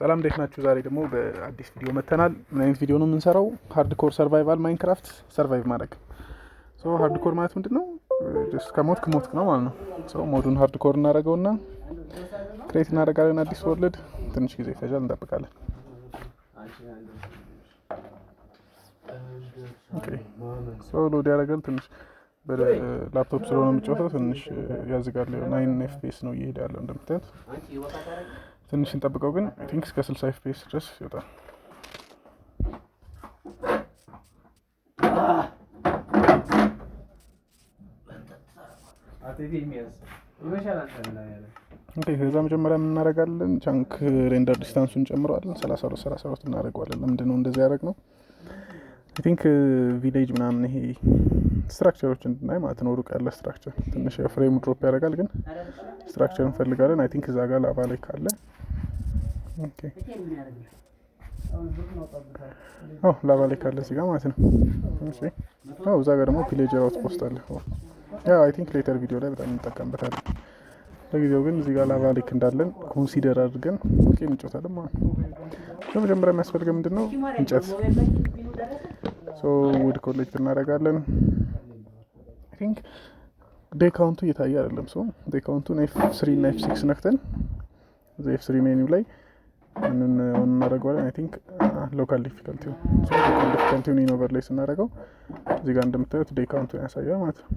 ሰላም እንዴት ናችሁ? ዛሬ ደግሞ በአዲስ ቪዲዮ መተናል። ምን አይነት ቪዲዮ ነው የምንሰራው? ሃርድኮር ሰርቫይቫል ማይንክራፍት ሰርቫይቭ ማድረግ። ሃርድኮር ማለት ምንድነው? ጀስት ከሞትክ ነው ማለት ነው። ሞዱን ሃርድኮር እናደርገውና ክሬት እናደርጋለን አዲስ ወርልድ። ትንሽ ጊዜ ይፈጃል፣ እንጠብቃለን። ኦኬ ሎድ ያደርጋል ትንሽ። በላፕቶፕ ስለሆነ የምጫወተው ትንሽ ያዝጋል። 9 FPS ነው እየሄደ ያለው እንደምታዩት። ትንሽ እንጠብቀው ግን አይ ቲንክ እስከ 60 FPS ድረስ ይወጣል። ከዛ መጀመሪያ ምን እናደርጋለን? ቻንክ ሬንደር ዲስታንሱን ጨምረዋለን። 32 እናደርገዋለን። ለምንድን ነው እንደዚህ ያደረግነው? አይ ቲንክ ቪሌጅ ምናምን ይሄ ስትራክቸሮች እንድናይ ማለት ነው። ሩቅ ያለ ስትራክቸር ትንሽ ፍሬሙ ድሮፕ ያደርጋል፣ ግን ስትራክቸር እንፈልጋለን። አይ ቲንክ እዛ ጋር ላቫ ላይ ካለ ላቫ ላይ ካለ እዚህ ጋር ማለት ነው። እዛ ጋር ደግሞ ፒሌጀር አውት ፖስት አለ። አይ ቲንክ ሌተር ቪዲዮ ላይ በጣም እንጠቀምበታለን። ለጊዜው ግን እዚህ ጋር ላቫ ሌክ እንዳለን ኮንሲደር አድርገን እንጫወታለን ማለት ነው። መጀመሪያ የሚያስፈልገው ምንድን ነው? እንጨት። ውድ ኮሌክት እናደርጋለን። አይ ቲንክ ዴይ ካውንቱ እየታየ አይደለም። ዴይ ካውንቱን F3 እና F6 ነክተን እዚህ F3 ሜኒው ላይ ምንን እናደርገዋለን? አይ ቲንክ ሎካል ዲፊከልቲውን ኢኖቨር ላይ ስናደርገው እዚህ ጋር እንደምታዩት ዴይ ካውንቱን ያሳያል ማለት ነው።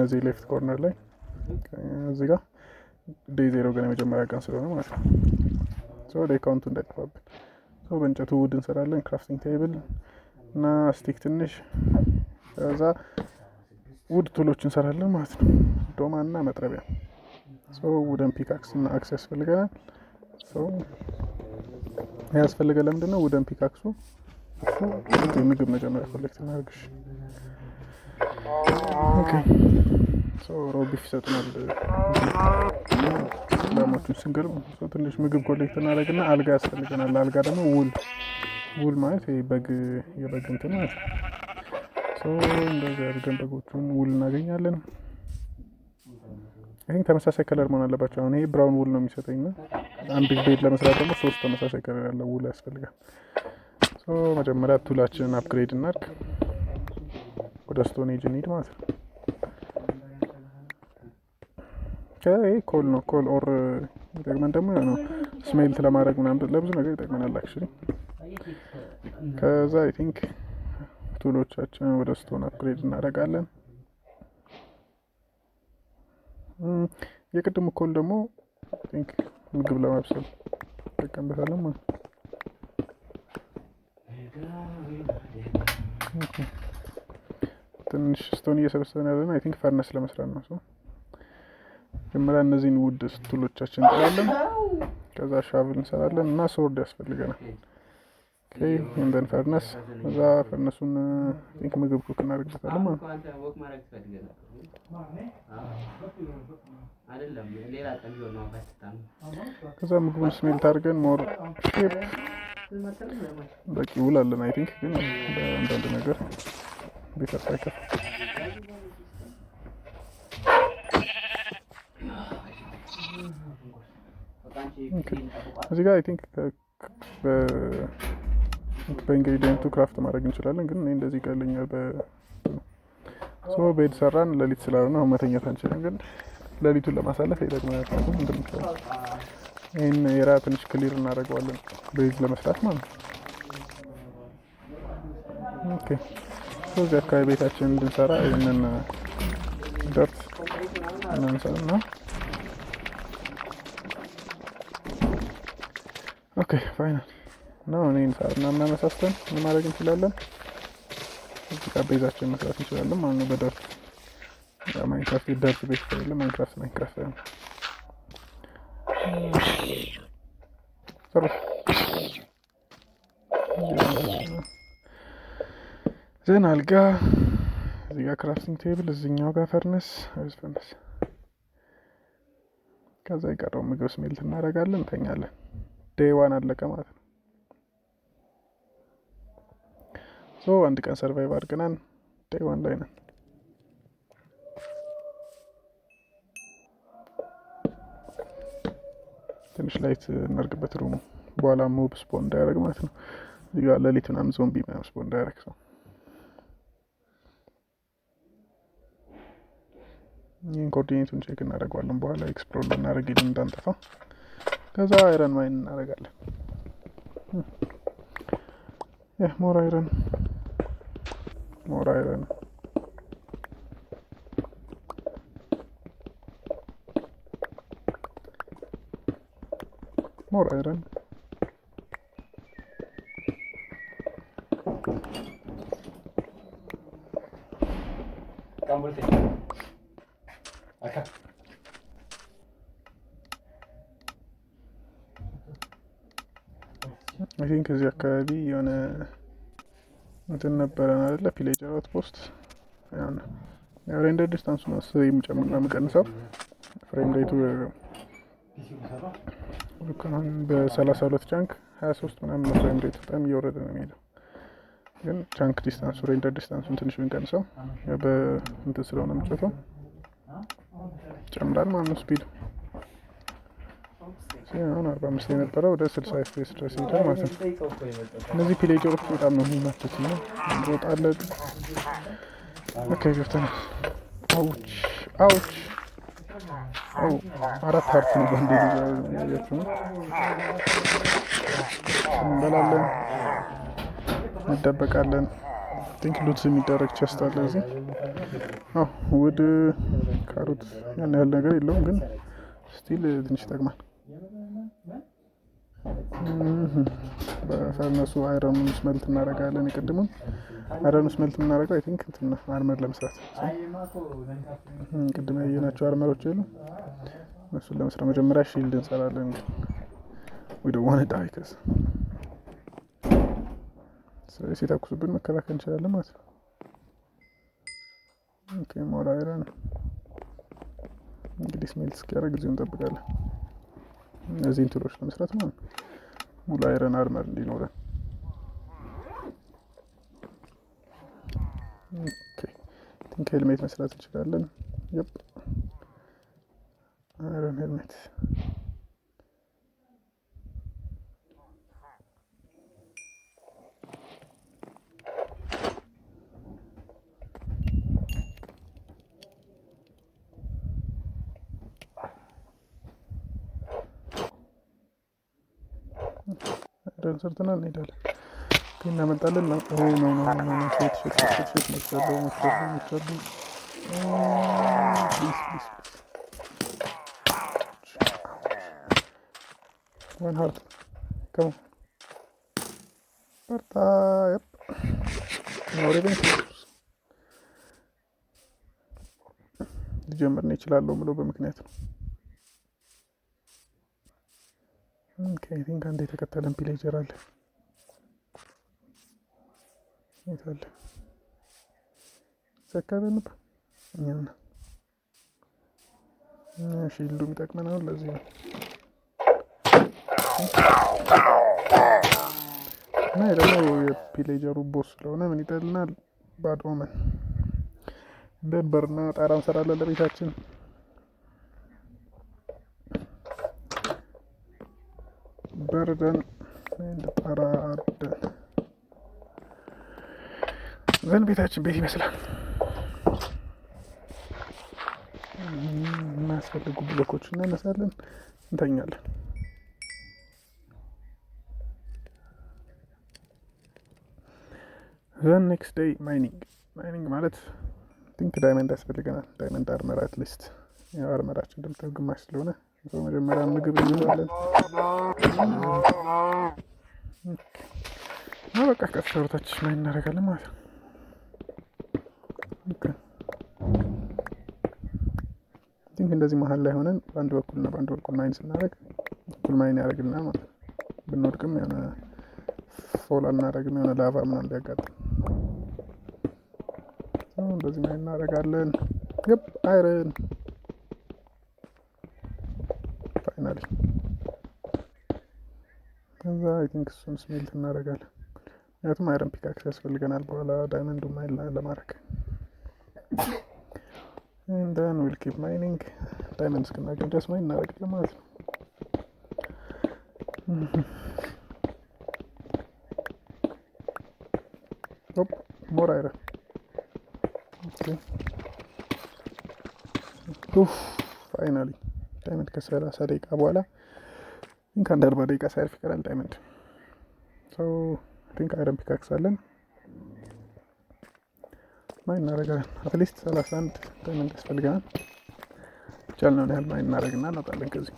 እዚህ ሌፍት ኮርነር ላይ እዚህ ጋር ዴይ 0 ግን የመጀመሪያ ቀን ስለሆነ ማለት ነው። ዴይ ካውንቱ እንዳይጠፋብን በእንጨቱ ውድ እንሰራለን። ክራፍቲንግ ቴብል እና ስቲክ ትንሽ፣ ከዛ ውድ ቱሎች እንሰራለን ማለት ነው። ዶማ እና መጥረቢያ። ውደን ፒካክስ እና አክስ ያስፈልገናል። ያስፈልገ ለምንድን ነው? ውደን ፒካክሱ ምግብ መጀመሪያ ኮሌክት እናድርግሽ። ሮቢፍ ይሰጡናል ላሞቹን ስንገርም። ትንሽ ምግብ ኮሌክት እናደርግና አልጋ ያስፈልገናል። አልጋ ደግሞ ውል ማለት የበግ እንትን ማለት ነው። እንደዚህ አድርገን በጎቹን ውል እናገኛለን። ይህን ተመሳሳይ ከለር መሆን አለባቸው። አሁን ይሄ ብራውን ውል ነው የሚሰጠኝ እና አንድ ቤት ለመስራት ደግሞ 3 ተመሳሳይ ከለር ያለው ውል ያስፈልጋል። መጀመሪያ ቱላችንን አፕግሬድ እናድርግ። ወደ ስቶን ኤጅ እንሂድ ማለት ነው። ኮል ነው። ኮል ኦር ይጠቅመን ደግሞ ነው ስሜልት ለማድረግ ምናምን ለብዙ ነገር ይጠቅመናል አክቹሊ። ከዛ አይ ቲንክ ቱሎቻችንን ወደ ስቶን አፕግሬድ እናደርጋለን። የቅድሙ ኮል ደግሞ አይ ቲንክ ምግብ ለማብሰል እንጠቀምበታለን ማለት ነው። ትንሽ ስቶን እየሰበሰብን ያለን አይ ቲንክ ፈርነስ ለመስራት ነው። መጀመሪያ እነዚህን ውድ ቱሎቻችን እንጥላለን። ከዛ ሻቭል እንሰራለን እና ሶርድ ያስፈልገናል። እንደን ፈርነስ፣ እዛ ፈርነሱን ቲንክ ምግብ ኩክ እናደርግበታለን ማለት ነው። ከዛ ምግቡን ስሜልት አድርገን ሞር ሼፕ በቂ ውል አለን አይ ቲንክ። ግን በአንዳንድ ነገር ቤተር ሳይከፍ እዚህ ጋር አይ ቲንክ በኢንግሪዲየንቱ ክራፍት ማድረግ እንችላለን። ግን እኔ እንደዚህ ይቀለኛል። ቤድ ሰራን ሌሊት ስላልሆነ አሁን መተኛት አንችልም፣ ግን ሌሊቱን ለማሳለፍ ይጠቅመናል። ይህን የራ ትንሽ ክሊር እናደርገዋለን ቤዝ ለመስራት ማለት ነው። እዚህ አካባቢ ቤታችን እንድንሰራ ይህንን ደርት እናንሳና ፋይናል ነው። እኔን ሳርና እናመሳስተን ምን ማድረግ እንችላለን? እዚህ ጋር ቤዛችን መስራት እንችላለን ማለት ነው። በደርት ማይንክራፍት ደርት ቤት ከሌለ ማይንክራፍት ነው። ዘን አልጋ እዚህ ጋር ክራፍቲንግ ቴብል፣ እዚህኛው ጋር ፈርነስ። ከዛ የቀረው ምግብ ስሜልት እናደርጋለን፣ እንተኛለን። ዴይ 1 አለቀ ማለት ነው። አንድ ቀን ሰርቫይቭ አድርገናል። ዴይ 1 ላይ ነን። ትንሽ ላይት እናድርግበት ሩሙ በኋላ ሞብ ስፖን እንዳያደርግ ማለት ነው። እዚህ ጋር ሌሊት ምናምን ዞምቢ ምናምን ስፖን እንዳያደርግ ሰው። ይህን ኮኦርዲኔቱን ቼክ እናደርገዋለን በኋላ ኤክስፕሎር ልናደርግ ሄድን እንዳንጠፋ። ከዛ አይረን ማይን እናደርጋለን። ሞር አይረን ሞር አይረን ሞር አይረን አይ ቲንክ እዚህ አካባቢ የሆነ እንትን ነበረን አይደለ? ፒሌጀር አውትፖስት ያው ሬንደር ዲስታንስ ነው የሚጨምርና የሚቀንሰው ፍሬም ሬቱ ልከናን በ32 ቻንክ 23 ምናምን ፍሬም ሬት በጣም እየወረደ ነው የሚሄደው። ግን ቻንክ ዲስታንሱ ሬንደር ዲስታንሱን ትንሽ ብንቀንሰው በእንትን ስለሆነ የምትጮተው ይጨምራል ማለት ነው ስፒዱ። አሁን 45 የነበረው ወደ 60 ኤፍፒኤስ ድረስ ይሄዳል ማለት ነው። እነዚህ ፒሌጀሮች በጣም ነው የሚመቱት ነው እንሮጣለን። ኦኬ ገብተናል። አውች አውች አው 4 ሃርት ነው በእንዴ ያያችሁ ነው። እንበላለን፣ እንደበቃለን። ቲንክ ሉት የሚደረግ ቸስት አለ እዚህ። ውድ ካሮት ያን ያህል ነገር የለውም ግን ስቲል ትንሽ ይጠቅማል። በፈርነሱ አይረኑን ስመልት እናደርጋለን። የቅድሙን አይረኑ ስመልት የምናደርገው አይ ቲንክ እንትን አርመር ለመስራት ቅድም ያየናቸው አርመሮች የሉ እሱን ለመስራት መጀመሪያ ሺልድ እንሰራለን። ወይ ደግሞ ዋን ዳይ ከዛ ስለዚህ ሲተኩሱብን መከላከል እንችላለን ማለት ነው። ኦኬ ሞር አይረን እንግዲህ ስሜልት እስኪያደርግ ጊዜውን እንጠብቃለን። እነዚህን ቱሎች ለመስራት ማለት ነው ሙሉ አይረን አርመር እንዲኖረን። ኦኬ ቲንክ ሄልሜት መስራት እንችላለን። ይፕ አይረን ሄልሜት ሰርተናል እንሄዳለን። እናመጣለን ነው ዋን ሃርት ከም በርታ ሊጀምር ነው ይችላለሁ ብሎ በምክንያት ነው። አይ ቲንክ አንድ የተከተለን ፒሌጀር አለ። የት አለ? ዘካበን ነበር እኛና ሺልዱ የሚጠቅመናል ለዚህ ነው። እና ደግሞ የፒሌጀሩ ቦስ ስለሆነ ምን ይጠልናል? ባድ ኦመን በርና ጣራ እንሰራለን ለቤታችን። በርደን ጣራ አርደን ዘን ቤታችን ቤት ይመስላል። የሚያስፈልጉ ብሎኮች እናነሳለን፣ እንተኛለን። ዘን ኔክስት ዴይ ማይኒንግ ማለት ቲንክ ዳይመንድ ያስፈልገናል። ዳይመንድ አርመር አትሊስት ያው አርመራችን እንደምታው ግማሽ ስለሆነ በመጀመሪያ ምግብ እንይዛለን። በቃ ቀጥታዎች ማይን እናደርጋለን ማለት ነው። ቲንክ እንደዚህ መሀል ላይ ሆነን በአንድ በኩልና በአንድ በኩል ማይን ስናደርግ እኩል ማይን ያደርግልናል ማለት ነው። ብንወድቅም የሆነ ፎል አናደርግም፣ የሆነ ላቫ ምናምን ቢያጋጥም እንደዚህ ማይን እናደርጋለን። አይረን ፋይናሊ ከዛ አይ ቲንክ እሱን ስሜልት እናደርጋለን። ምክንያቱም አይረን ፒካክስ ያስፈልገናል በኋላ ዳይመንዱ ማይን ለማድረግ። and then we'll keep mining ዳይመንድ እስክናገኝ ድረስ ማይን እናደርጋለን ማለት ነው። ሞር አይረን ፋይናሊ ዳይመንድ ከ30 ደቂቃ በኋላ ከአንድ 40 ደቂቃ ሳያልፍ ይቀራል ዳይመንድ። ቲንክ አይረን ፒካክስ አለን ማይን እናደርጋለን። አትሊስት 31 ዳይመንድ ያስፈልገናል። ቻልነውን ያህል ማይን እናደርግና እንወጣለን ከዚህ።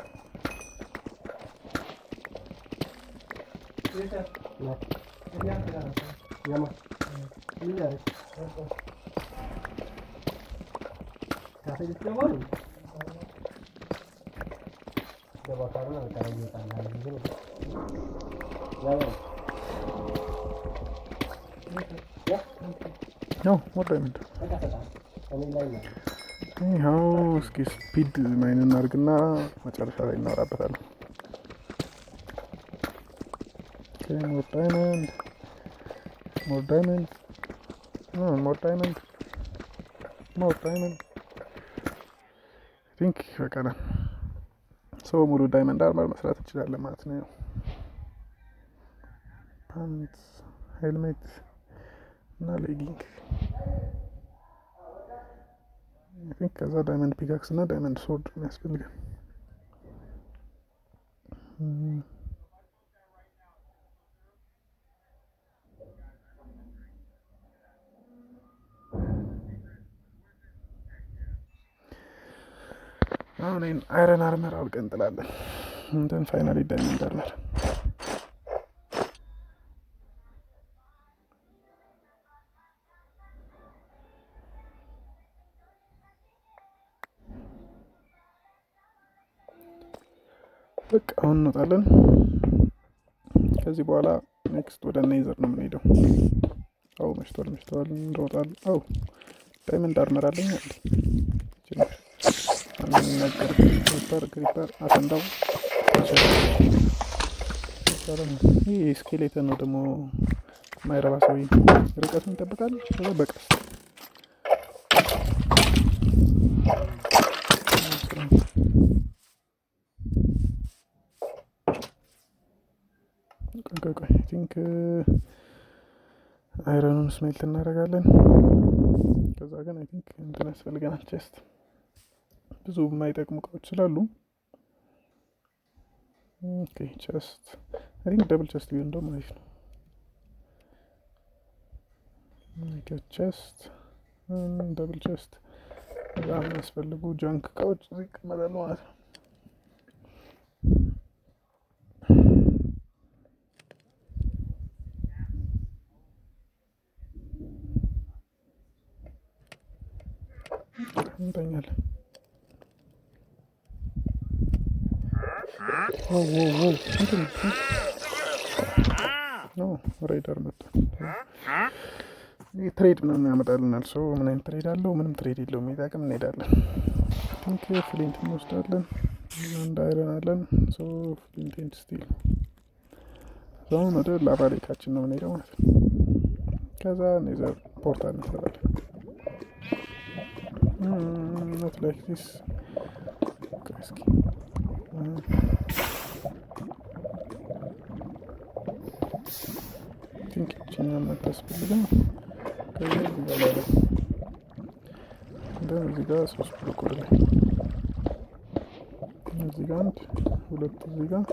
ነው ሞር ዳይመንድ ይኸው። እስኪ ስፒድ ማይን እናድርግና መጨረሻ ላይ እናወራበታለን። ሞር ዳይመንድ ሞር ዳይመንድ ሞር ዳይመንድ ሞር ዳይመንድ ቲንክ በቃ ሰው ሙሉ ዳይመንድ አርመር መስራት እንችላለን ማለት ነው። ፓንት፣ ሄልሜት እና ሌጊንግ ቲንክ ከዛ ዳይመንድ ፒካክስ እና ዳይመንድ ሶርድ የሚያስፈልገን። አሁን አይረን አርመር አውልቀን እንጥላለን። እንትን ፋይናሊ ዳይመንድ አርመር በቃ አሁን እንወጣለን። ከዚህ በኋላ ኔክስት ወደ ኔዘር ነው የምንሄደው። አው መሽቷል እንሮጣለን። አው ዳይመንድ አርመር አለኝ ግሪፐር አሰንዳው ይህ ስኬሌተን ነው ደግሞ ማይረባ ሰውዬ። ርቀቱን ይጠብቃል። ከዛ በቀስ ቆይ ቲንክ አይረኑን ስሜልት እናደርጋለን። ከዛ ግን አይ ቲንክ እንትን ያስፈልገናል ቼስት። ብዙ የማይጠቅሙ እቃዎች ስላሉ ኦኬ ቼስት አይ ቲንክ ደብል ቼስት ቢሆን ደግሞ አሪፍ ነው። ቼስት ደብል ቼስት በጣም የሚያስፈልጉ ጃንክ እቃዎች እዚህ ይቀመጣሉ ማለት ነው። እንተኛለን። ሬደር መጣ። ትሬድ ምናምን ያመጣልናል። ሰው ምን አይነት ትሬድ አለው? ምንም ትሬድ የለውም። የሚጠቅም እንሄዳለን። ቲንክ ፍሊንት እንወስዳለን። አንድ አይረን አለን። ፍሊንት ኤንድ ስቲል። አሁን ወደ ላቫ ሌካችን ነው የምንሄደው ማለት ነው። ከዛ ኔዘር ፖርታል እንሰራለን። not like this. እስኪ ቲንክ ይችኛው የማታስፈልግም። ከዚህ ጋር እዚህ ጋር 3 ብሎክ ወደ ላይ እዚህ ጋር 1 2 እዚህ ጋር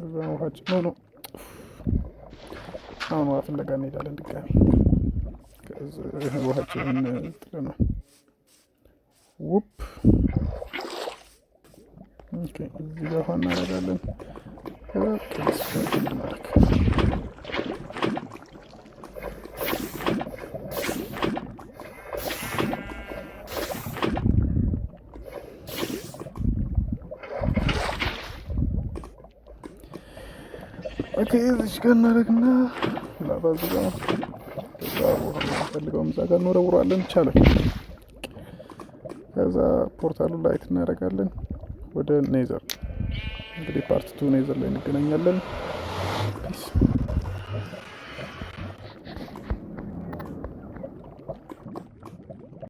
እዛ ውሃችን ነው። አሁን ውሃ ፍለጋ እንሄዳለን ድጋሚ። ውሃችንን ጥለ ነው ውፕ ኦኬ። እዚህ ጋር ውሃ እናደርጋለን። ማድረግ ኦኬ። እዚች ጋር እናደርግና ላባ እዚህ ጋር ከዛ ውሃ የምንፈልገውም እዛ ጋር እንወረውራለን። ይቻላል። ከዛ ፖርታሉ ላይት እናደርጋለን ወደ ኔዘር። እንግዲህ ፓርት 2 ኔዘር ላይ እንገናኛለን። ፒስ